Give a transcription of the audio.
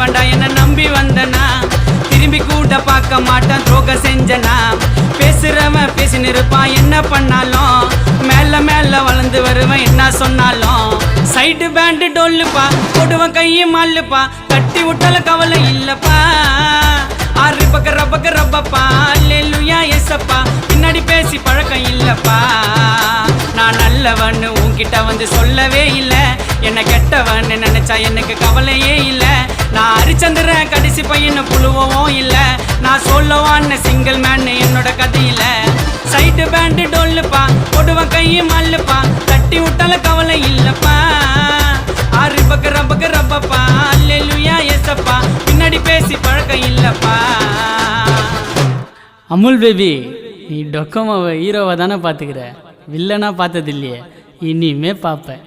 நல்லவன்டா என்ன நம்பி வந்தனா திரும்பி கூட பார்க்க மாட்டான் துரோகம் செஞ்சனா பேசுறவன் பேசின்னு இருப்பான் என்ன பண்ணாலும் மேல மேல வளர்ந்து வருவன் என்ன சொன்னாலும் சைடு பேண்டு டொல்லுப்பா போடுவன் கையும் மாலுப்பா தட்டி விட்டால கவலை இல்லப்பா ஆறு பக்க ரப்பக்க ரப்பப்பா அல்லேலூயா ஏசப்பா பின்னாடி பேசி பழக்கம் இல்லப்பா நான் நல்லவன்னு உன்கிட்ட வந்து சொல்லவே இல்லை என்ன கெட்டவன்னு நினைச்சா எனக்கு கவலையே இல்லை நான் ஹரிச்சந்திரன் கடைசி பையனை புழுவவும் இல்லை நான் சொல்லவான்னு சிங்கிள் மேன் என்னோட கதையில சைடு பேண்டு டொல்லுப்பா போடுவன் கையும் மல்லுப்பா தட்டி விட்டால கவலை இல்லப்பா ஆறு பக்க ரப்பக்க ரப்பப்பா அல்லேலூயா ஏசப்பா பின்னாடி பேசி பழக்கம் இல்லப்பா. அமுல் பேபி, நீ டொக்கமாவை ஹீரோவை தானே பார்த்துக்கிற, வில்லனா பார்த்தது இல்லையே, இனிமே பார்ப்பேன்.